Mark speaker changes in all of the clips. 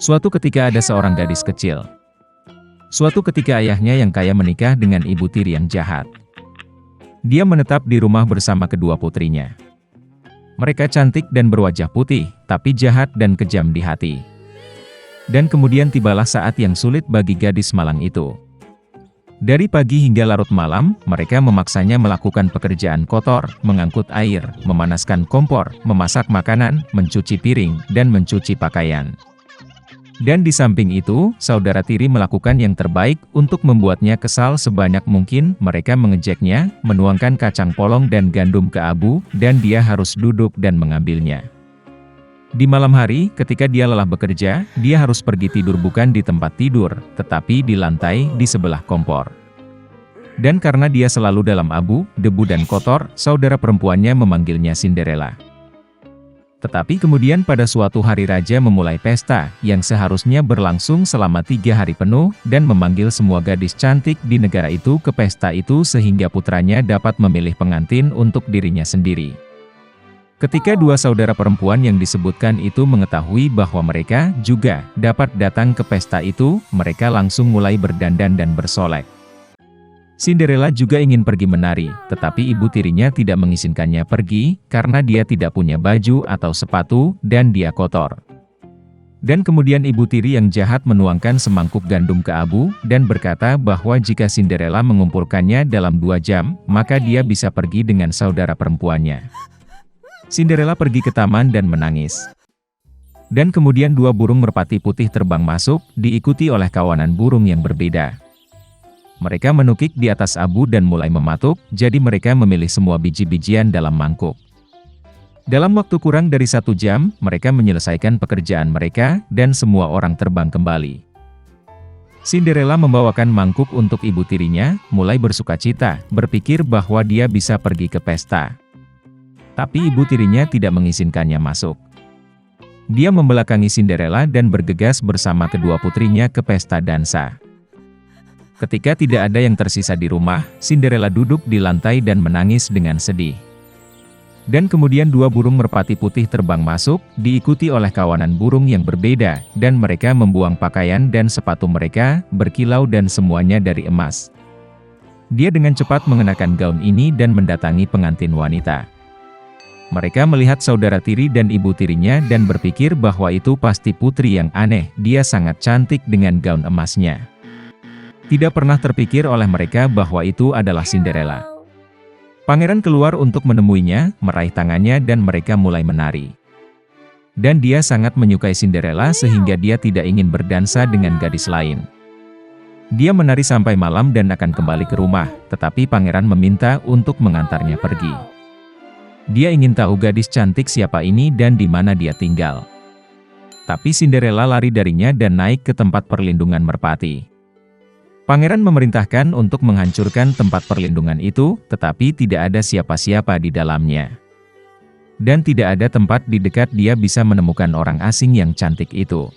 Speaker 1: Suatu ketika ada seorang gadis kecil. Suatu ketika ayahnya yang kaya menikah dengan ibu tiri yang jahat. Dia menetap di rumah bersama kedua putrinya. Mereka cantik dan berwajah putih, tapi jahat dan kejam di hati. Dan kemudian tibalah saat yang sulit bagi gadis malang itu. Dari pagi hingga larut malam, mereka memaksanya melakukan pekerjaan kotor, mengangkut air, memanaskan kompor, memasak makanan, mencuci piring, dan mencuci pakaian. Dan di samping itu, saudara tiri melakukan yang terbaik untuk membuatnya kesal sebanyak mungkin. Mereka mengejeknya, menuangkan kacang polong dan gandum ke abu, dan dia harus duduk dan mengambilnya. Di malam hari, ketika dia lelah bekerja, dia harus pergi tidur bukan di tempat tidur, tetapi di lantai di sebelah kompor. Dan karena dia selalu dalam abu, debu dan kotor, saudara perempuannya memanggilnya Cinderella. Tetapi kemudian pada suatu hari raja memulai pesta, yang seharusnya berlangsung selama 3 hari penuh, dan memanggil semua gadis cantik di negara itu ke pesta itu sehingga putranya dapat memilih pengantin untuk dirinya sendiri. Ketika dua saudara perempuan yang disebutkan itu mengetahui bahwa mereka juga dapat datang ke pesta itu, mereka langsung mulai berdandan dan bersolek. Cinderella juga ingin pergi menari, tetapi ibu tirinya tidak mengizinkannya pergi, karena dia tidak punya baju atau sepatu, dan dia kotor. Dan kemudian ibu tiri yang jahat menuangkan semangkuk gandum ke abu, dan berkata bahwa jika Cinderella mengumpulkannya dalam 2 jam, maka dia bisa pergi dengan saudara perempuannya. Cinderella pergi ke taman dan menangis. Dan kemudian 2 burung merpati putih terbang masuk, diikuti oleh kawanan burung yang berbeda. Mereka menukik di atas abu dan mulai mematuk, jadi mereka memilih semua biji-bijian dalam mangkuk. Dalam waktu kurang dari 1 jam, mereka menyelesaikan pekerjaan mereka, dan semua orang terbang kembali. Cinderella membawakan mangkuk untuk ibu tirinya, mulai bersukacita, berpikir bahwa dia bisa pergi ke pesta. Tapi ibu tirinya tidak mengizinkannya masuk. Dia membelakangi Cinderella dan bergegas bersama kedua putrinya ke pesta dansa. Ketika tidak ada yang tersisa di rumah, Cinderella duduk di lantai dan menangis dengan sedih. Dan kemudian 2 burung merpati putih terbang masuk, diikuti oleh kawanan burung yang berbeda, dan mereka membuang pakaian dan sepatu mereka, berkilau dan semuanya dari emas. Dia dengan cepat mengenakan gaun ini dan mendatangi pengantin wanita. Mereka melihat saudara tiri dan ibu tirinya dan berpikir bahwa itu pasti putri yang aneh, dia sangat cantik dengan gaun emasnya. Tidak pernah terpikir oleh mereka bahwa itu adalah Cinderella. Pangeran keluar untuk menemuinya, meraih tangannya dan mereka mulai menari. Dan dia sangat menyukai Cinderella sehingga dia tidak ingin berdansa dengan gadis lain. Dia menari sampai malam dan akan kembali ke rumah, tetapi pangeran meminta untuk mengantarnya pergi. Dia ingin tahu gadis cantik siapa ini dan di mana dia tinggal. Tapi Cinderella lari darinya dan naik ke tempat perlindungan merpati. Pangeran memerintahkan untuk menghancurkan tempat perlindungan itu, tetapi tidak ada siapa-siapa di dalamnya. Dan tidak ada tempat di dekat dia bisa menemukan orang asing yang cantik itu.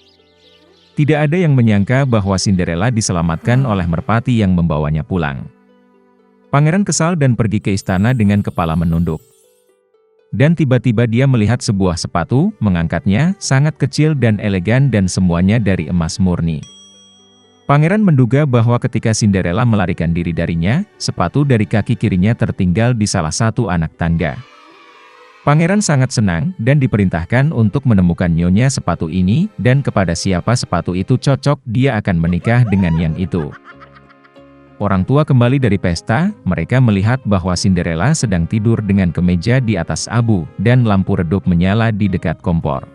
Speaker 1: Tidak ada yang menyangka bahwa Cinderella diselamatkan oleh merpati yang membawanya pulang. Pangeran kesal dan pergi ke istana dengan kepala menunduk. Dan tiba-tiba dia melihat sebuah sepatu, mengangkatnya, sangat kecil dan elegan dan semuanya dari emas murni. Pangeran menduga bahwa ketika Cinderella melarikan diri darinya, sepatu dari kaki kirinya tertinggal di salah satu anak tangga. Pangeran sangat senang, dan diperintahkan untuk menemukan nyonya sepatu ini, dan kepada siapa sepatu itu cocok, dia akan menikah dengan yang itu. Orang tua kembali dari pesta, mereka melihat bahwa Cinderella sedang tidur dengan kemeja di atas abu, dan lampu redup menyala di dekat kompor.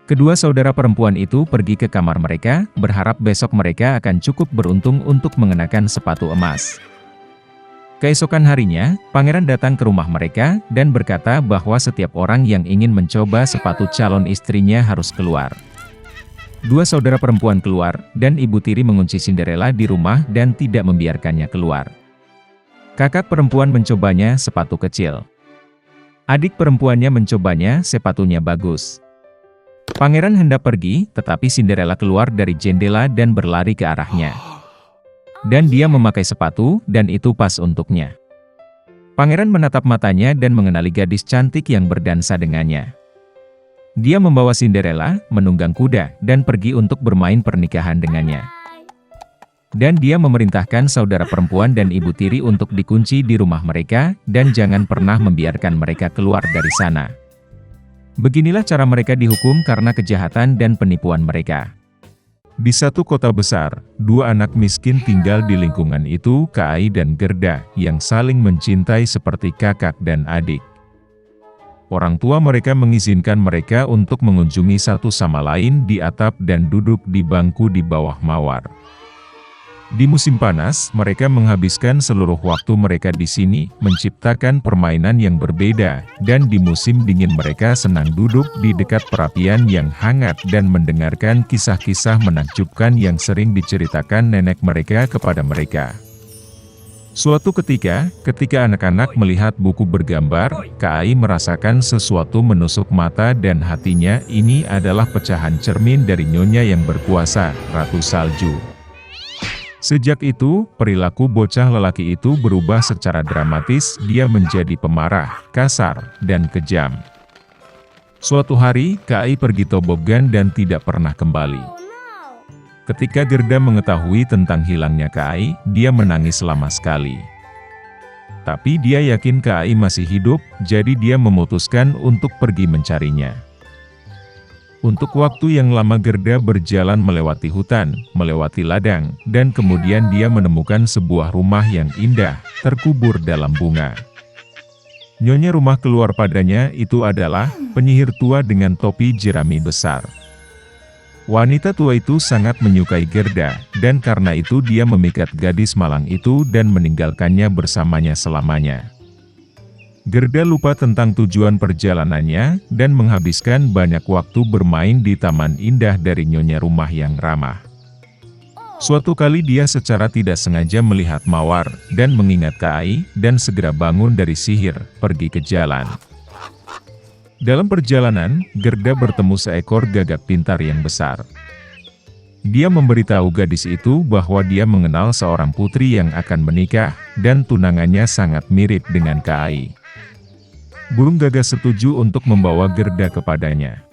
Speaker 1: Kedua saudara perempuan itu pergi ke kamar mereka, berharap besok mereka akan cukup beruntung untuk mengenakan sepatu emas. Keesokan harinya, pangeran datang ke rumah mereka, dan berkata bahwa setiap orang yang ingin mencoba sepatu calon istrinya harus keluar. 2 saudara perempuan keluar, dan ibu tiri mengunci Cinderella di rumah dan tidak membiarkannya keluar. Kakak perempuan mencobanya sepatu kecil. Adik perempuannya mencobanya sepatunya bagus. Pangeran hendak pergi, tetapi Cinderella keluar dari jendela dan berlari ke arahnya. Dan dia memakai sepatu, dan itu pas untuknya. Pangeran menatap matanya dan mengenali gadis cantik yang berdansa dengannya. Dia membawa Cinderella, menunggang kuda, dan pergi untuk bermain pernikahan dengannya. Dan dia memerintahkan saudara perempuan dan ibu tiri untuk dikunci di rumah mereka, dan jangan pernah membiarkan mereka keluar dari sana. Beginilah cara mereka dihukum karena kejahatan dan penipuan mereka. Di satu kota besar, dua anak miskin tinggal di lingkungan itu, Kai dan Gerda, yang saling mencintai seperti kakak dan adik. Orang tua mereka mengizinkan mereka untuk mengunjungi satu sama lain di atap dan duduk di bangku di bawah mawar. Di musim panas, mereka menghabiskan seluruh waktu mereka di sini, menciptakan permainan yang berbeda, dan di musim dingin mereka senang duduk di dekat perapian yang hangat dan mendengarkan kisah-kisah menakjubkan yang sering diceritakan nenek mereka kepada mereka. Suatu ketika anak-anak melihat buku bergambar, Kai merasakan sesuatu menusuk mata dan hatinya. Ini adalah pecahan cermin dari Nyonya yang berkuasa, Ratu Salju. Sejak itu, perilaku bocah lelaki itu berubah secara dramatis. Dia menjadi pemarah, kasar, dan kejam. Suatu hari, Kai pergi tobogan dan tidak pernah kembali. Ketika Gerda mengetahui tentang hilangnya Kai, dia menangis lama sekali. Tapi dia yakin Kai masih hidup, jadi dia memutuskan untuk pergi mencarinya. Untuk waktu yang lama Gerda berjalan melewati hutan, melewati ladang, dan kemudian dia menemukan sebuah rumah yang indah, terkubur dalam bunga. Nyonya rumah keluar padanya itu adalah penyihir tua dengan topi jerami besar. Wanita tua itu sangat menyukai Gerda, dan karena itu dia memikat gadis malang itu dan meninggalkannya bersamanya selamanya. Gerda lupa tentang tujuan perjalanannya, dan menghabiskan banyak waktu bermain di taman indah dari Nyonya rumah yang ramah. Suatu kali dia secara tidak sengaja melihat mawar, dan mengingat Kai, dan segera bangun dari sihir, pergi ke jalan. Dalam perjalanan, Gerda bertemu seekor gagak pintar yang besar. Dia memberitahu gadis itu bahwa dia mengenal seorang putri yang akan menikah, dan tunangannya sangat mirip dengan Kai. Burung gagak setuju untuk membawa Gerda kepadanya.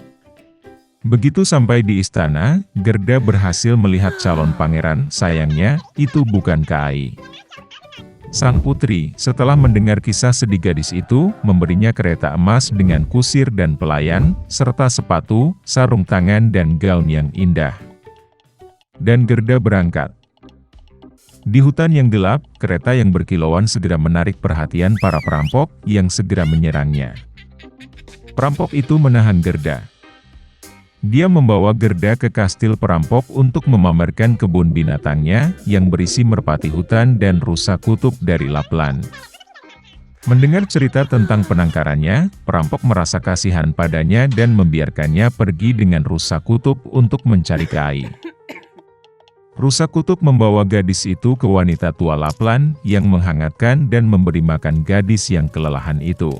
Speaker 1: Begitu sampai di istana, Gerda berhasil melihat calon pangeran. Sayangnya, itu bukan Kai. Sang putri, setelah mendengar kisah sedih gadis itu, memberinya kereta emas dengan kusir dan pelayan, serta sepatu, sarung tangan dan gaun yang indah. Dan Gerda berangkat. Di hutan yang gelap, kereta yang berkilauan segera menarik perhatian para perampok yang segera menyerangnya. Perampok itu menahan Gerda. Dia membawa Gerda ke kastil perampok untuk memamerkan kebun binatangnya yang berisi merpati hutan dan rusa kutub dari Lapland. Mendengar cerita tentang penangkarannya, perampok merasa kasihan padanya dan membiarkannya pergi dengan rusa kutub untuk mencari Kai. Rusa kutub membawa gadis itu ke wanita tua Lapland yang menghangatkan dan memberi makan gadis yang kelelahan itu.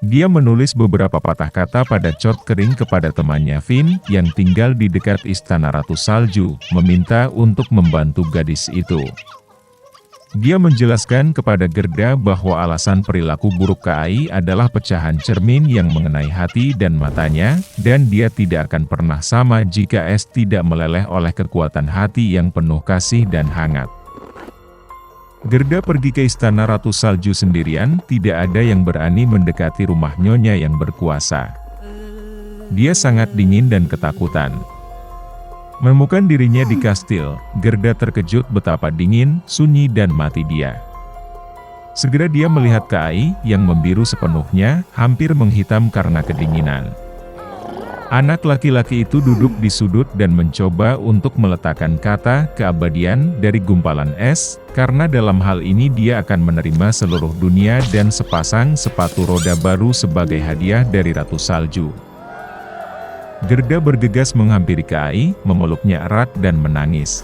Speaker 1: Dia menulis beberapa patah kata pada cat kering kepada temannya Finn yang tinggal di dekat istana Ratu Salju, meminta untuk membantu gadis itu. Dia menjelaskan kepada Gerda bahwa alasan perilaku buruk Kai adalah pecahan cermin yang mengenai hati dan matanya, dan dia tidak akan pernah sama jika es tidak meleleh oleh kekuatan hati yang penuh kasih dan hangat. Gerda pergi ke istana Ratu Salju sendirian, tidak ada yang berani mendekati rumah Nyonya yang berkuasa. Dia sangat dingin dan ketakutan. Menemukan dirinya di kastil, Gerda terkejut betapa dingin, sunyi dan mati dia. Segera dia melihat Kai yang membiru sepenuhnya, hampir menghitam karena kedinginan. Anak laki-laki itu duduk di sudut dan mencoba untuk meletakkan kata keabadian dari gumpalan es, karena dalam hal ini dia akan menerima seluruh dunia dan sepasang sepatu roda baru sebagai hadiah dari Ratu Salju. Gerda bergegas menghampiri Kai, memeluknya erat dan menangis.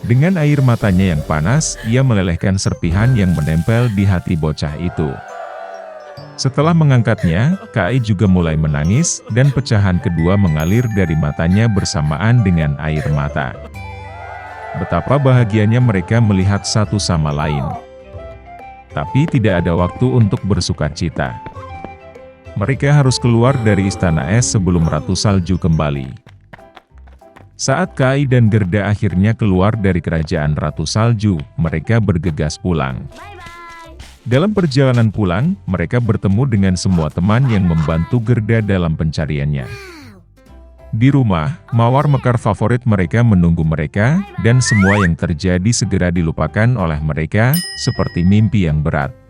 Speaker 1: Dengan air matanya yang panas, ia melelehkan serpihan yang menempel di hati bocah itu. Setelah mengangkatnya, Kai juga mulai menangis, dan pecahan kedua mengalir dari matanya bersamaan dengan air mata. Betapa bahagianya mereka melihat satu sama lain. Tapi tidak ada waktu untuk bersukacita. Mereka harus keluar dari istana es sebelum Ratu Salju kembali. Saat Kai dan Gerda akhirnya keluar dari kerajaan Ratu Salju, mereka bergegas pulang. Dalam perjalanan pulang, mereka bertemu dengan semua teman yang membantu Gerda dalam pencariannya. Di rumah, mawar mekar favorit mereka menunggu mereka, dan semua yang terjadi segera dilupakan oleh mereka, seperti mimpi yang berat.